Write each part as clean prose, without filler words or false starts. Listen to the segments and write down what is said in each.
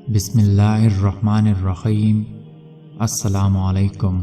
بسم اللہ الرحمن الرحیم۔ السلام علیکم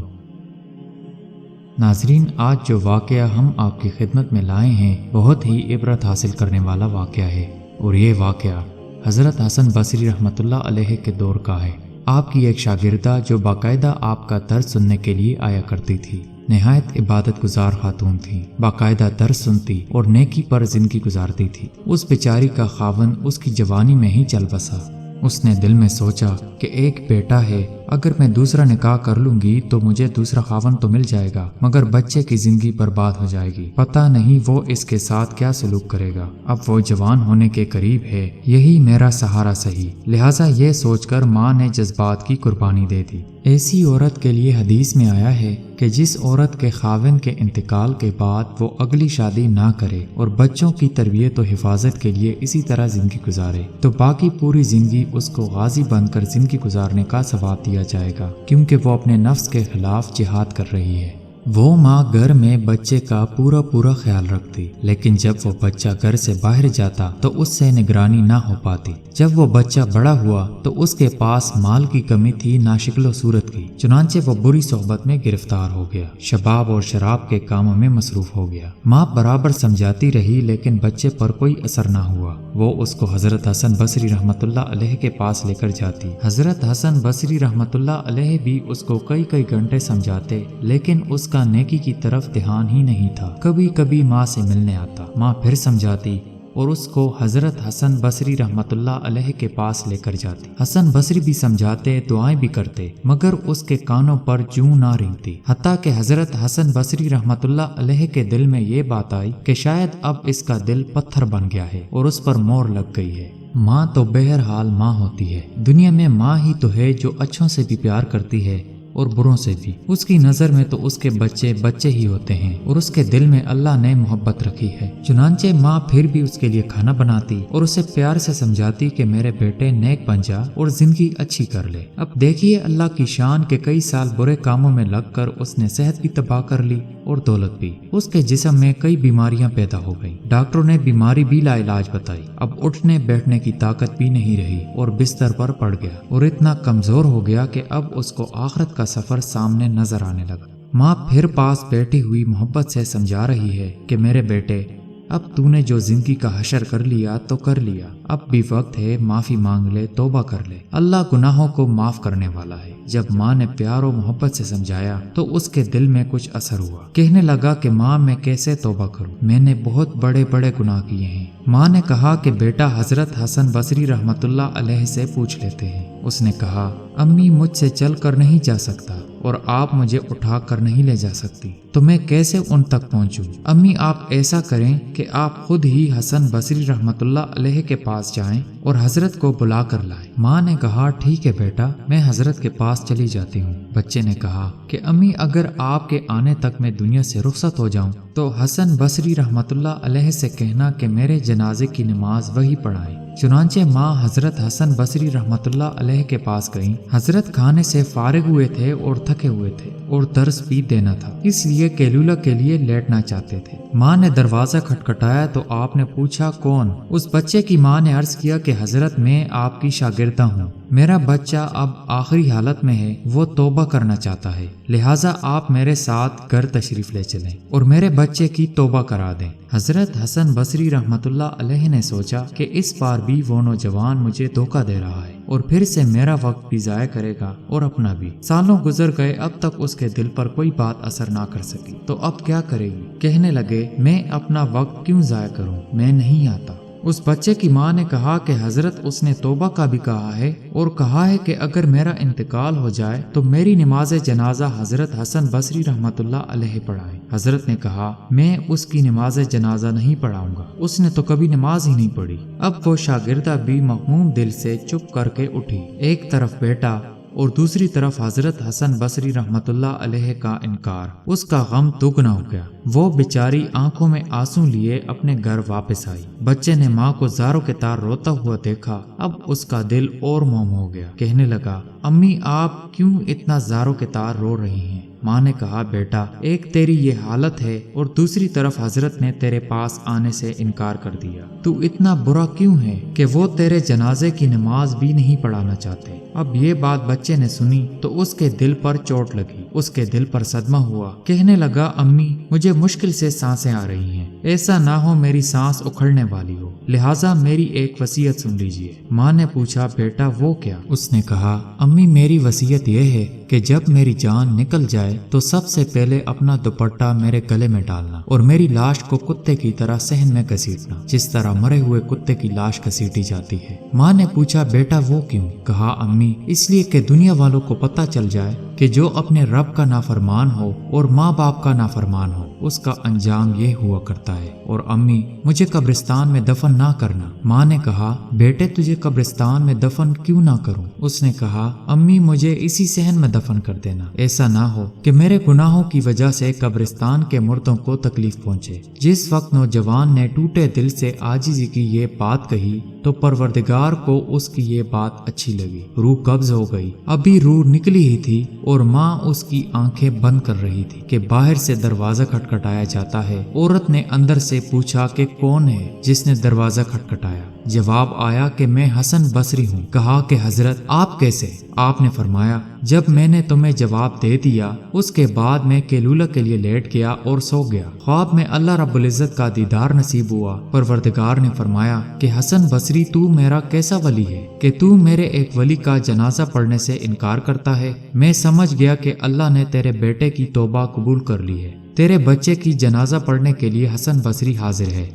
ناظرین، آج جو واقعہ ہم آپ کی خدمت میں لائے ہیں بہت ہی عبرت حاصل کرنے والا واقعہ ہے، اور یہ واقعہ حضرت حسن بصری رحمۃ اللہ علیہ کے دور کا ہے۔ آپ کی ایک شاگردہ جو باقاعدہ آپ کا درس سننے کے لیے آیا کرتی تھی، نہایت عبادت گزار خاتون تھی، باقاعدہ درس سنتی اور نیکی پر زندگی گزارتی تھی۔ اس بیچاری کا خاوند اس کی جوانی میں ہی چل بسا۔ اس نے دل میں سوچا کہ ایک بیٹا ہے، اگر میں دوسرا نکاح کر لوں گی تو مجھے دوسرا خاوند تو مل جائے گا، مگر بچے کی زندگی برباد ہو جائے گی، پتہ نہیں وہ اس کے ساتھ کیا سلوک کرے گا۔ اب وہ جوان ہونے کے قریب ہے، یہی میرا سہارا صحیح۔ لہٰذا یہ سوچ کر ماں نے جذبات کی قربانی دے دی۔ ایسی عورت کے لیے حدیث میں آیا ہے کہ جس عورت کے خاوند کے انتقال کے بعد وہ اگلی شادی نہ کرے اور بچوں کی تربیت و حفاظت کے لیے اسی طرح زندگی گزارے تو باقی پوری زندگی اس کو غازی بن کر زندگی گزارنے کا ثواب دیا جائے گا، کیونکہ وہ اپنے نفس کے خلاف جہاد کر رہی ہے۔ وہ ماں گھر میں بچے کا پورا خیال رکھتی، لیکن جب وہ بچہ گھر سے باہر جاتا تو اس سے نگرانی نہ ہو پاتی۔ جب وہ بچہ بڑا ہوا تو اس کے پاس مال کی کمی تھی، نہ شکل و صورت کی، چنانچہ وہ بری صحبت میں گرفتار ہو گیا، شباب اور شراب کے کاموں میں مصروف ہو گیا۔ ماں برابر سمجھاتی رہی لیکن بچے پر کوئی اثر نہ ہوا۔ وہ اس کو حضرت حسن بصری رحمۃ اللہ علیہ کے پاس لے کر جاتی۔ حضرت حسن بصری رحمۃ اللہ علیہ بھی اس کو کئی گھنٹے سمجھاتے، لیکن اس کا نیکی کی طرف دھیان ہی نہیں تھا۔ کبھی کبھی ماں سے ملنے آتا، ماں پھر سمجھاتی اور اس کو حضرت حسن بصری رحمۃ اللہ علیہ کے پاس لے کر جاتی۔ حسن بصری بھی سمجھاتے، دعائیں بھی کرتے، مگر اس کے کانوں پر جوں نہ رینگتی، حتیٰ کہ حضرت حسن بصری رحمۃ اللہ علیہ کے دل میں یہ بات آئی کہ شاید اب اس کا دل پتھر بن گیا ہے اور اس پر مہر لگ گئی ہے۔ ماں تو بہرحال ماں ہوتی ہے، دنیا میں ماں ہی تو ہے جو اچھوں سے بھی پیار کرتی ہے اور بروں سے بھی۔ اس کی نظر میں تو اس کے بچے بچے ہی ہوتے ہیں، اور اس کے دل میں اللہ نے محبت رکھی ہے۔ چنانچہ ماں پھر بھی اس کے لیے کھانا بناتی اور اسے پیار سے سمجھاتی کہ میرے بیٹے نیک بن جا اور زندگی اچھی کر لے۔ اب دیکھیے اللہ کی شان کہ کئی سال برے کاموں میں لگ کر اس نے صحت بھی تباہ کر لی اور دولت بھی۔ اس کے جسم میں کئی بیماریاں پیدا ہو گئیں، ڈاکٹروں نے بیماری بھی لا علاج بتائی۔ اب اٹھنے بیٹھنے کی طاقت بھی نہیں رہی اور بستر پر پڑ گیا اور اتنا کمزور ہو گیا کہ اب اس کو آخرت کا سفر سامنے نظر آنے لگا۔ ماں پھر پاس بیٹھی ہوئی محبت سے سمجھا رہی ہے کہ میرے بیٹے، اب تو نے جو زندگی کا حشر کر لیا تو کر لیا، اب بھی وقت ہے، معافی مانگ لے، توبہ کر لے، اللہ گناہوں کو معاف کرنے والا ہے۔ جب ماں نے پیار و محبت سے سمجھایا تو اس کے دل میں کچھ اثر ہوا۔ کہنے لگا کہ ماں میں کیسے توبہ کروں، میں نے بہت بڑے گناہ کیے ہیں۔ ماں نے کہا کہ بیٹا حضرت حسن بصری رحمۃ اللہ علیہ سے پوچھ لیتے ہیں۔ اس نے کہا، امی مجھ سے چل کر نہیں جا سکتا اور آپ مجھے اٹھا کر نہیں لے جا سکتی، تو میں کیسے ان تک پہنچوں؟ امی آپ ایسا کریں کہ آپ خود ہی حسن بصری رحمۃ اللہ علیہ کے پاس جائیں اور حضرت کو بلا کر لائیں۔ ماں نے کہا ٹھیک ہے بیٹا، میں حضرت کے پاس چلی جاتی ہوں۔ بچے نے کہا کہ امی اگر آپ کے آنے تک میں دنیا سے رخصت ہو جاؤں تو حسن بصری رحمۃ اللہ علیہ سے کہنا کہ میرے جنازے کی نماز وہی پڑھائیں۔ چنانچہ ماں حضرت حسن بصری رحمۃ اللہ علیہ کے پاس گئیں۔ حضرت کھانے سے فارغ ہوئے تھے اور تھکے ہوئے تھے اور درس بھی دینا تھا، اس لیے کیلولہ کے لیے لیٹنا چاہتے تھے۔ ماں نے دروازہ کھٹکھٹایا تو آپ نے پوچھا کون؟ اس بچے کی ماں نے عرض کیا کہ حضرت میں آپ کی شاگردہ ہوں، میرا بچہ اب آخری حالت میں ہے، وہ توبہ کرنا چاہتا ہے، لہٰذا آپ میرے ساتھ گھر تشریف لے چلیں اور میرے بچے کی توبہ کرا دیں۔ حضرت حسن بصری رحمۃ اللہ علیہ نے سوچا کہ اس بار بھی وہ نوجوان مجھے دھوکہ دے رہا ہے اور پھر سے میرا وقت بھی ضائع کرے گا اور اپنا بھی۔ سالوں گزر گئے، اب تک اس کے دل پر کوئی بات اثر نہ کر سکی، تو اب کیا کرے گی؟ کہنے لگے میں اپنا وقت کیوں ضائع کروں، میں نہیں آتا۔ اس بچے کی ماں نے کہا کہ حضرت اس نے توبہ کا بھی کہا ہے اور کہا ہے کہ اگر میرا انتقال ہو جائے تو میری نماز جنازہ حضرت حسن بصری رحمۃ اللہ علیہ پڑھائیں۔ حضرت نے کہا میں اس کی نماز جنازہ نہیں پڑھاؤں گا، اس نے تو کبھی نماز ہی نہیں پڑھی۔ اب وہ شاگردہ بھی مغموم دل سے چپ کر کے اٹھی۔ ایک طرف بیٹا اور دوسری طرف حضرت حسن بصری رحمۃ اللہ علیہ کا انکار، اس کا غم دگنا ہو گیا۔ وہ بیچاری آنکھوں میں آنسو لیے اپنے گھر واپس آئی۔ بچے نے ماں کو زاروں کے تار روتا ہوا دیکھا، اب اس کا دل اور موم ہو گیا۔ کہنے لگا، امی آپ کیوں اتنا زاروں کے تار رو رہی ہیں؟ ماں نے کہا، بیٹا ایک تیری یہ حالت ہے اور دوسری طرف حضرت نے تیرے پاس آنے سے انکار کر دیا۔ تو اتنا برا کیوں ہے کہ وہ تیرے جنازے کی نماز بھی نہیں پڑھانا چاہتے؟ اب یہ بات بچے نے سنی تو اس کے دل پر چوٹ لگی، اس کے دل پر صدمہ ہوا۔ کہنے لگا، امی مجھے مشکل سے سانسیں آ رہی ہیں، ایسا نہ ہو میری سانس اکھڑنے والی ہو، لہٰذا میری ایک وصیت سن لیجیے۔ ماں نے پوچھا، بیٹا وہ کیا؟ اس نے کہا، امی میری وصیت یہ ہے کہ جب میری جان نکل جائے تو سب سے پہلے اپنا دوپٹہ میرے گلے میں ڈالنا اور میری لاش کو کتے کی طرح صحن میں گھسیٹنا، جس طرح مرے ہوئے کتے کی لاش گھسیٹی جاتی ہے۔ ماں نے پوچھا، بیٹا وہ کیوں؟ کہا، امی اس لیے کہ دنیا والوں کو پتہ چل جائے کہ جو اپنے رب کا نافرمان ہو اور ماں باپ کا نافرمان ہو اس کا انجام یہ ہوا کرتا ہے۔ اور امی مجھے قبرستان میں دفن نہ کرنا۔ ماں نے کہا، بیٹے تجھے قبرستان میں دفن کیوں نہ کروں؟ اس نے کہا، امی مجھے اسی صحن میں دفن کر دینا، ایسا نہ ہو کہ میرے گناہوں کی وجہ سے قبرستان کے مردوں کو تکلیف پہنچے۔ جس وقت نوجوان نے ٹوٹے دل سے عاجزی کی یہ بات کہی تو پروردگار کو اس کی یہ بات اچھی لگی، روح قبض ہو گئی۔ ابھی روح نکلی ہی تھی اور ماں اس کی آنکھیں بند کر رہی تھی کہ باہر سے دروازہ کھٹکھٹایا جاتا ہے۔ عورت نے اندر سے پوچھا کہ کون ہے جس نے دروازہ کھٹکھٹایا؟ جواب آیا کہ میں حسن بصری ہوں۔ کہا کہ حضرت آپ کیسے؟ آپ نے فرمایا، جب میں نے تمہیں جواب دے دیا اس کے بعد میں کیلولہ کے لیے لیٹ گیا اور سو گیا۔ خواب میں اللہ رب العزت کا دیدار نصیب ہوا۔ پروردگار نے فرمایا کہ حسن بصری تو میرا کیسا ولی ہے کہ تو میرے ایک ولی کا جنازہ پڑھنے سے انکار کرتا ہے؟ میں سمجھ گیا کہ اللہ نے تیرے بیٹے کی توبہ قبول کر لی ہے، تیرے بچے کی جنازہ پڑھنے کے لیے حسن بصری حاضر ہے۔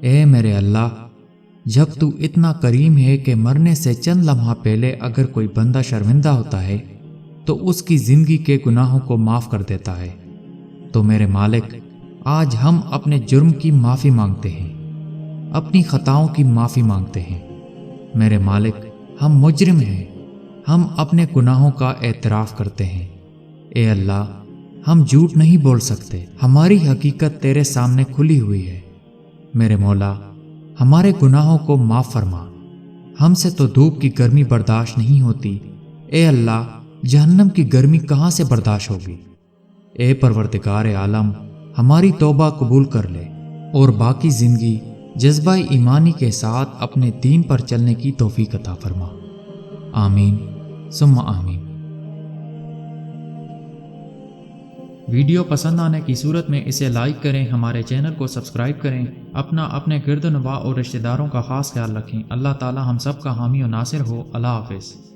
اے میرے اللہ، جب تو اتنا کریم ہے کہ مرنے سے چند لمحہ پہلے اگر کوئی بندہ شرمندہ ہوتا ہے تو اس کی زندگی کے گناہوں کو معاف کر دیتا ہے، تو میرے مالک آج ہم اپنے جرم کی معافی مانگتے ہیں، اپنی خطاؤں کی معافی مانگتے ہیں۔ میرے مالک ہم مجرم ہیں، ہم اپنے گناہوں کا اعتراف کرتے ہیں۔ اے اللہ ہم جھوٹ نہیں بول سکتے، ہماری حقیقت تیرے سامنے کھلی ہوئی ہے۔ میرے مولا ہمارے گناہوں کو معاف فرما، ہم سے تو دھوپ کی گرمی برداشت نہیں ہوتی، اے اللہ جہنم کی گرمی کہاں سے برداشت ہوگی؟ اے پروردگار عالم ہماری توبہ قبول کر لے اور باقی زندگی جذبہ ایمانی کے ساتھ اپنے دین پر چلنے کی توفیق عطا فرما، آمین ثم آمین۔ ویڈیو پسند آنے کی صورت میں اسے لائک کریں، ہمارے چینل کو سبسکرائب کریں، اپنے گرد و نواح اور رشتہ داروں کا خاص خیال رکھیں۔ اللہ تعالی ہم سب کا حامی و ناصر ہو۔ اللہ حافظ۔